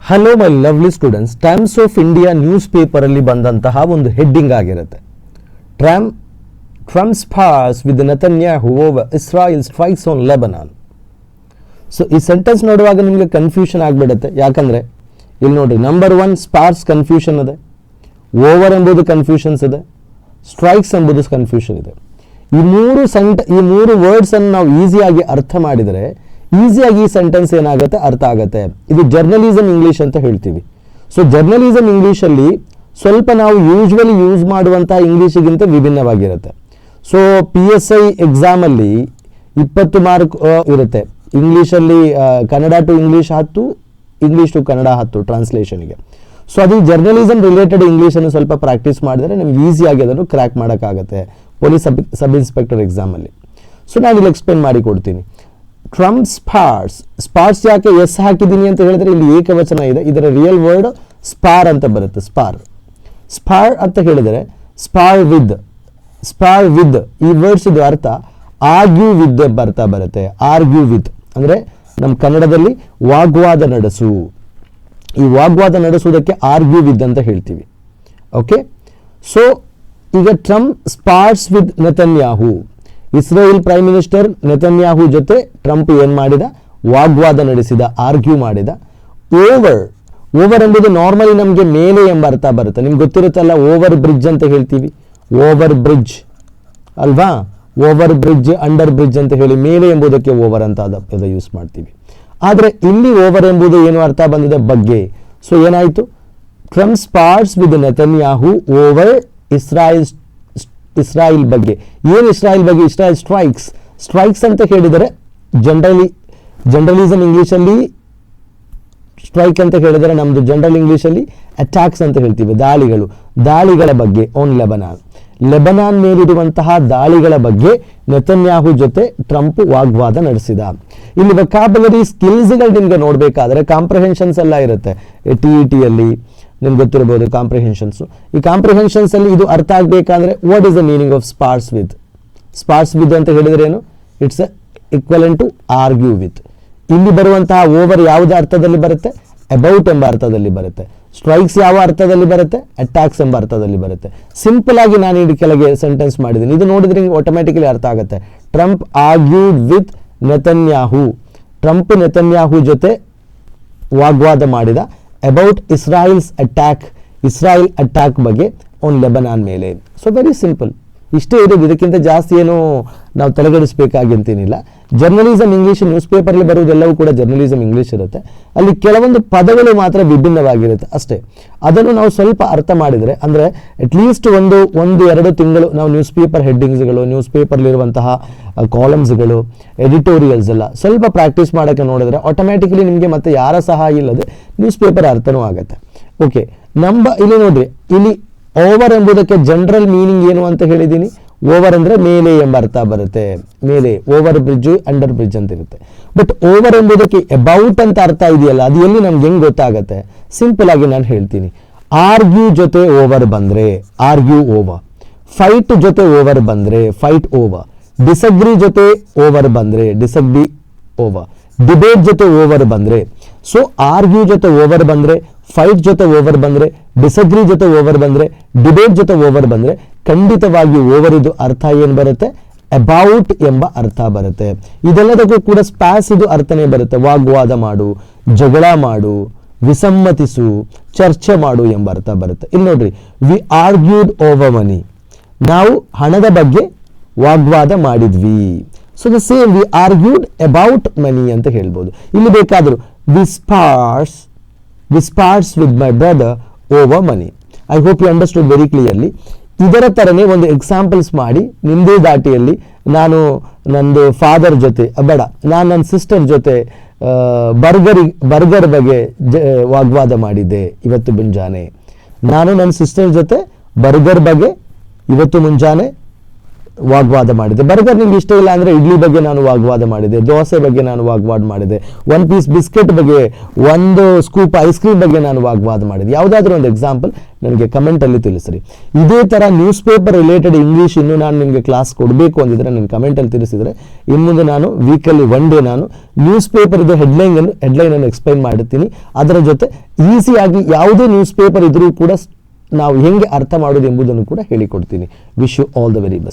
Hello my lovely students, Times of India news ಪೇಪರಲ್ಲಿ ಬಂದಂತಹ ಒಂದು ಹೆಡ್ಡಿಂಗ್ ಆಗಿರುತ್ತೆ. Trump spars with Netanyahu over Israel strikes on Lebanon. So ಈ sentence ನೋಡುವಾಗ ನಿಮಗೆ ಕನ್ಫ್ಯೂಷನ್ ಆಗಿಬಿಡುತ್ತೆ. ಯಾಕಂದರೆ ಇಲ್ಲಿ ನೋಡಿ, ನಂಬರ್ 1 ಸ್ಪಾರ್ಸ್ ಕನ್ಫ್ಯೂಷನ್ ಇದೆ, ಓವರ್ ಎಂಬುದು ಕನ್ಫ್ಯೂಷನ್ಸ್ ಇದೆ, ಸ್ಟ್ರೈಕ್ಸ್ ಎಂಬುದು ಕನ್ಫ್ಯೂಷನ್ ಇದೆ. ಈ ಮೂರು ವರ್ಡ್ಸನ್ನು ನಾವು ಈಸಿಯಾಗಿ ಅರ್ಥ ಮಾಡಿದರೆ ಈಸಿಯಾಗಿ ಈ ಸೆಂಟೆನ್ಸ್ ಏನಾಗುತ್ತೆ ಅರ್ಥ ಆಗುತ್ತೆ. ಇದು ಜರ್ನಲಿಸಮ್ ಇಂಗ್ಲೀಷ್ ಅಂತ ಹೇಳ್ತೀವಿ. ಸೊ ಜರ್ನಲಿಸಮ್ ಇಂಗ್ಲೀಷಲ್ಲಿ ಸ್ವಲ್ಪ ನಾವು ಯೂಶ್ವಲಿ ಯೂಸ್ ಮಾಡುವಂತಹ ಇಂಗ್ಲೀಷಿಗಿಂತ ವಿಭಿನ್ನವಾಗಿರುತ್ತೆ. ಸೊ PSI ಎಕ್ಸಾಮಲ್ಲಿ 20 ಮಾರ್ಕ್ ಇರುತ್ತೆ. ಇಂಗ್ಲೀಷಲ್ಲಿ Kannada to English 10, English to Kannada 10 ಟ್ರಾನ್ಸ್ಲೇಷನ್ಗೆ. ಸೊ ಅದು ಜರ್ನಲಿಸಮ್ ರಿಲೇಟೆಡ್ ಇಂಗ್ಲೀಷನ್ನು ಸ್ವಲ್ಪ ಪ್ರಾಕ್ಟೀಸ್ ಮಾಡಿದರೆ ನಮ್ಗೆ ಈಸಿಯಾಗಿ ಅದನ್ನು ಕ್ರ್ಯಾಕ್ ಮಾಡೋಕ್ಕಾಗುತ್ತೆ ಪೊಲೀಸ್ ಸಬ್ ಇನ್ಸ್ಪೆಕ್ಟರ್ ಎಕ್ಸಾಮಲ್ಲಿ. ಸೊ ನಾನು ಇಲ್ಲಿ ಎಕ್ಸ್ಪ್ಲೇನ್ ಮಾಡಿ ಕೊಡ್ತೀನಿ. ಟ್ರಂಪ್ ಸ್ಪಾರ್ಸ್ ಯಾಕೆ ಎಸ್ ಹಾಕಿದ್ದೀನಿ ಅಂತ ಹೇಳಿದ್ರೆ ಇಲ್ಲಿ ಏಕವಚನ ಇದೆ. ಇದರ ರಿಯಲ್ ವರ್ಡ್ ಸ್ಪಾರ್ ಅಂತ ಬರುತ್ತೆ. ಸ್ಪಾರ್ ಅಂತ ಹೇಳಿದರೆ ಸ್ಪಾರ್ ವಿತ್ ಈ ವರ್ಡ್ಸ್ ಇದು ಅರ್ಥ ಆರ್ಗ್ಯೂ ವಿತ್ ಬರ್ತಾ ಬರುತ್ತೆ. ಆರ್ಗ್ಯೂ ವಿತ್ ಅಂದರೆ ನಮ್ಮ ಕನ್ನಡದಲ್ಲಿ ವಾಗ್ವಾದ ನಡೆಸು. ಈ ವಾಗ್ವಾದ ನಡೆಸುವುದಕ್ಕೆ ಆರ್ಗ್ಯೂ ವಿತ್ ಅಂತ ಹೇಳ್ತೀವಿ. ಓಕೆ, ಸೊ ಈಗ Trump spars with Netanyahu, Israel prime minister Netanyahu ಜೊತೆ ಟ್ರಂಪ್ ಏನು ಮಾಡಿದ, ವಾಗ್ವಾದ ನಡೆಸಿದ, ಆರ್ಗ್ಯೂ ಮಾಡಿದ. ಓವರ್ ಎಂಬುದು ನಾರ್ಮಲಿ ನಮಗೆ ಮೇಲೆ ಎಂಬ ಅರ್ಥ ಬರುತ್ತೆ. ನಿಮ್ಗೆ ಗೊತ್ತಿರುತ್ತಲ್ಲ, ಓವರ್ ಬ್ರಿಡ್ಜ್ ಅಂತ ಹೇಳ್ತೀವಿ. ಓವರ್ ಬ್ರಿಡ್ಜ್ ಅಲ್ವಾ, ಓವರ್ ಬ್ರಿಡ್ಜ್, ಅಂಡರ್ ಬ್ರಿಡ್ಜ್ ಅಂತ ಹೇಳಿ ಮೇಲೆ ಎಂಬುದಕ್ಕೆ ಓವರ್ ಅಂತ ಪದ ಯೂಸ್ ಮಾಡ್ತೀವಿ. ಆದರೆ ಇಲ್ಲಿ ಓವರ್ ಎಂಬುದು ಏನು ಅರ್ಥ ಬಂದಿದೆ, ಬಗ್ಗೆ. ಸೊ ಏನಾಯಿತು, Trump spars with Netanyahu over Israel ಬಗ್ಗೆ. ಏನು ಇಸ್ರಾಯೇಲ್ ಬಗ್ಗೆ? ಇಸ್ರಾಯೇಲ್ ಸ್ಟ್ರೈಕ್ಸ್ ಅಂತ ಹೇಳಿದರೆ ಜನರಲಿಸಮ್ ಇಂಗ್ಲೀಷಲ್ಲಿ ಸ್ಟ್ರೈಕ್ ಅಂತ ಹೇಳಿದರೆ ನಮ್ಮದು ಜನರಲ್ ಇಂಗ್ಲೀಷಲ್ಲಿ ಅಟ್ಯಾಕ್ಸ್ ಅಂತ ಹೇಳ್ತೀವಿ. ದಾಳಿಗಳ ಬಗ್ಗೆ ಆನ್ ಲೆಬನಾನ್ ಮೇಲಿರುವಂತಹ ದಾಳಿಗಳ ಬಗ್ಗೆ ನೆತನ್ಯಾಹು ಜೊತೆ ಟ್ರಂಪ್ ವಾಗ್ವಾದ ನಡೆಸಿದ. ಇಲ್ಲಿ ವೊಕ್ಯಾಬುಲರಿ ಸ್ಕಿಲ್ಸ್ಗಳು ನಿಮಗೆ ನೋಡಬೇಕಾದ್ರೆ ಕಾಂಪ್ರಿಹೆನ್ಷನ್ಸ್ ಎಲ್ಲ ಇರುತ್ತೆ. TETಯಲ್ಲಿ ನಿಮ್ಗೆ ಗೊತ್ತಿರಬಹುದು ಕಾಂಪ್ರಿಹೆನ್ಷನ್ಸು. ಈ ಕಾಂಪ್ರಿಹೆನ್ಷನ್ಸಲ್ಲಿ ಇದು ಅರ್ಥ ಆಗಬೇಕಾದ್ರೆ what is the meaning of spars with ಅಂತ ಹೇಳಿದ್ರೆ ಏನು? It's equivalent to argue with. ಇಲ್ಲಿ ಬರುವಂತಹ ಓವರ್ ಯಾವುದೇ ಅರ್ಥದಲ್ಲಿ ಬರುತ್ತೆ? ಅಬೌಟ್ ಎಂಬ ಅರ್ಥದಲ್ಲಿ ಬರುತ್ತೆ. ಸ್ಟ್ರೈಕ್ಸ್ ಯಾವ ಅರ್ಥದಲ್ಲಿ ಬರುತ್ತೆ? ಅಟ್ಯಾಕ್ಸ್ ಎಂಬ ಅರ್ಥದಲ್ಲಿ ಬರುತ್ತೆ. ಸಿಂಪಲ್ ಆಗಿ ನಾನು ಇಲ್ಲಿ ಕೆಳಗೆ ಸೆಂಟೆನ್ಸ್ ಮಾಡಿದ್ದೀನಿ. ಇದು ನೋಡಿದ್ರೆ ನಿಮ್ಗೆ ಆಟೋಮ್ಯಾಟಿಕಲಿ ಅರ್ಥ ಆಗುತ್ತೆ. Trump argued with Netanyahu, Trump Netanyahu ಜೊತೆ ವಾಗ್ವಾದ ಮಾಡಿದ ಅಬೌಟ್ ಇಸ್ರಾಯೇಲ್ ಅಟ್ಯಾಕ್ ಬಗ್ಗೆ ಆನ್ ಲೆಬನಾನ್ ಮೇಲೆ. ಸೊ ವೆರಿ ಸಿಂಪಲ್, ಇಷ್ಟೇ ಇರೋದು. ಇದಕ್ಕಿಂತ ಜಾಸ್ತಿ ಏನು ನಾವು ತಲೆಗೆಡಿಸಬೇಕಾಗಿಂತೇನಿಲ್ಲ. ಜರ್ನಲಿಸಮ್ ಇಂಗ್ಲೀಷ್ ನ್ಯೂಸ್ ಪೇಪರ್ಲಿ ಬರುವುದೆಲ್ಲವೂ ಕೂಡ ಜರ್ನಲಿಸಮ್ ಇಂಗ್ಲೀಷ್ ಇರುತ್ತೆ. ಅಲ್ಲಿ ಕೆಲವೊಂದು ಪದಗಳು ಮಾತ್ರ ವಿಭಿನ್ನವಾಗಿರುತ್ತೆ ಅಷ್ಟೇ. ಅದನ್ನು ನಾವು ಸ್ವಲ್ಪ ಅರ್ಥ ಮಾಡಿದರೆ, ಅಂದರೆ ಅಟ್ಲೀಸ್ಟ್ ಒಂದು 2 ತಿಂಗಳು ನಾವು ನ್ಯೂಸ್ ಪೇಪರ್ ಹೆಡ್ಡಿಂಗ್ಸ್ಗಳು, ನ್ಯೂಸ್ ಪೇಪರ್ಲಿರುವಂತಹ ಕಾಲಮ್ಸ್ಗಳು, ಎಡಿಟೋರಿಯಲ್ಸ್ ಎಲ್ಲ ಸ್ವಲ್ಪ ಪ್ರಾಕ್ಟೀಸ್ ಮಾಡೋಕ್ಕೆ ನೋಡಿದ್ರೆ ಆಟೋಮ್ಯಾಟಿಕಲಿ ನಿಮಗೆ ಮತ್ತೆ ಯಾರ ಸಹಾಯ ಇಲ್ಲದೆ ನ್ಯೂಸ್ ಪೇಪರ್ ಅರ್ಥನೂ ಆಗುತ್ತೆ. ಓಕೆ, ಇಲ್ಲಿ ನೋಡ್ರಿ, ಇಲ್ಲಿ ಓವರ್ ಎಂಬುದಕ್ಕೆ ಜನರಲ್ ಮೀನಿಂಗ್ ಏನು ಅಂತ ಹೇಳಿದ್ದೀನಿ. ಓವರ್ ಅಂದರೆ ಮೇಲೆ ಎಂಬ ಅರ್ಥ ಬರುತ್ತೆ. ಮೇಲೆ, ಓವರ್ ಬ್ರಿಡ್ಜ್, ಅಂಡರ್ ಬ್ರಿಡ್ಜ್ ಅಂತ ಇರುತ್ತೆ. ಬಟ್ ಓವರ್ ಎಂಬುದಕ್ಕೆ ಅಬೌಟ್ ಅಂತ ಅರ್ಥ ಇದೆಯಲ್ಲ, ಅದು ಎಲ್ಲಿ ನಮ್ಗೆ ಹೆಂಗೆ ಗೊತ್ತಾಗುತ್ತೆ? ಸಿಂಪಲ್ ಆಗಿ ನಾನು ಹೇಳ್ತೀನಿ. ಆರ್ಗ್ಯೂ ಜೊತೆ ಓವರ್ ಬಂದರೆ ಆರ್ಗ್ಯೂ ಓವರ್, ಫೈಟ್ ಜೊತೆ ಓವರ್ ಬಂದರೆ ಫೈಟ್ ಓವರ್, ಡಿಸಗ್ರಿ ಜೊತೆ ಓವರ್ ಬಂದರೆ ಡಿಸಗ್ರಿ ಓವರ್, ಡಿಬೇಟ್ ಜೊತೆ ಓವರ್ ಬಂದರೆ. ಸೊ ಆರ್ಗ್ಯೂ ಜೊತೆ ಓವರ್ ಬಂದರೆ, ಫೈಟ್ ಜೊತೆ ಓವರ್ ಬಂದರೆ, ಡಿಸಗ್ರಿ ಜೊತೆ ಓವರ್ ಬಂದರೆ, ಡಿಬೇಟ್ ಜೊತೆ ಓವರ್ ಬಂದರೆ ಖಂಡಿತವಾಗಿ ಓವರ್ ಇದು ಅರ್ಥ ಏನು ಬರುತ್ತೆ? ಅಬೌಟ್ ಎಂಬ ಅರ್ಥ ಬರುತ್ತೆ. ಇದೆಲ್ಲದಕ್ಕೂ ಕೂಡ ಸ್ಪಾಸ್ ಇದು ಅರ್ಥನೇ ಬರುತ್ತೆ. ವಾಗ್ವಾದ ಮಾಡು, ಜಗಳ ಮಾಡು, ವಿಸಮ್ಮತಿಸು, ಚರ್ಚೆ ಮಾಡು ಎಂಬ ಅರ್ಥ ಬರುತ್ತೆ. ಇಲ್ಲಿ ನೋಡ್ರಿ, ವಿ ಆರ್ಗ್ಯೂಡ್ ಓವರ್ ಮನಿ, ನಾವು ಹಣದ ಬಗ್ಗೆ ವಾಗ್ವಾದ ಮಾಡಿದ್ವಿ. So the same we argued about money ಅಂತ ಹೇಳ್ಬೋದು. ಇಲ್ಲಿ ಬೇಕಾದರೂ we spars with my brother over money. I hope you understood very clearly. ಇದರ ಥರನೇ ಒಂದು ಎಕ್ಸಾಂಪಲ್ಸ್ ಮಾಡಿ ನಿಮ್ಮದೇ ದಾಟಿಯಲ್ಲಿ ನಾನು ನಂದು ಫಾದರ್ ಜೊತೆ ನಾನು ನನ್ನ ಸಿಸ್ಟರ್ ಜೊತೆ ಬರ್ಗರ್ ಬಗ್ಗೆ ವಾಗ್ವಾದ ಮಾಡಿದ್ದೆ ಇವತ್ತು ಮುಂಜಾನೆ. ನಾನು ನನ್ನ ಸಿಸ್ಟರ್ ಜೊತೆ ಬರ್ಗರ್ ಬಗ್ಗೆ ಇವತ್ತು ಮುಂಜಾನೆ ವಾಗ್ವಾದ ಮಾಡಿದೆ. ಬರ್ಗರ್ ನಿಮ್ಗೆ ಇಷ್ಟ ಇಲ್ಲ ಅಂದರೆ ಇಡ್ಲಿ ಬಗ್ಗೆ ನಾನು ವಾಗ್ವಾದ ಮಾಡಿದೆ, ದೋಸೆ ಬಗ್ಗೆ ನಾನು ವಾಗ್ವಾದ ಮಾಡಿದೆ, 1 ಪೀಸ್ ಬಿಸ್ಕೆಟ್ ಬಗ್ಗೆ, 1 ಸ್ಕೂಪ್ ಐಸ್ ಕ್ರೀಮ್ ಬಗ್ಗೆ ನಾನು ವಾಗ್ವಾದ ಮಾಡಿದೆ. ಯಾವುದಾದ್ರೂ ಒಂದು ಎಕ್ಸಾಂಪಲ್ ನನಗೆ ಕಮೆಂಟಲ್ಲಿ ತಿಳಿಸ್ರಿ. ಇದೇ ಥರ ನ್ಯೂಸ್ ಪೇಪರ್ ರಿಲೇಟೆಡ್ ಇಂಗ್ಲೀಷ್ ಇನ್ನೂ ನಾನು ನಿಮಗೆ ಕ್ಲಾಸ್ ಕೊಡಬೇಕು ಅಂದಿದ್ರೆ ನನ್ನ ಕಮೆಂಟಲ್ಲಿ ತಿಳಿಸಿದರೆ ಇನ್ನು ಮುಂದೆ ನಾನು ವೀಕಲ್ಲಿ 1 ಡೇ ನಾನು ನ್ಯೂಸ್ ಪೇಪರ್ದು ಹೆಡ್ಲೈನನ್ನು ಎಕ್ಸ್ಪ್ಲೈನ್ ಮಾಡುತ್ತೀನಿ. ಅದರ ಜೊತೆ ಈಸಿಯಾಗಿ ಯಾವುದೇ ನ್ಯೂಸ್ ಪೇಪರ್ ಇದ್ರೂ ಕೂಡ ನಾವು ಹೆಂಗೆ ಅರ್ಥ ಮಾಡೋದು ಎಂಬುದನ್ನು ಕೂಡ ಹೇಳಿಕೊಡ್ತೀನಿ. Wish you all the very best.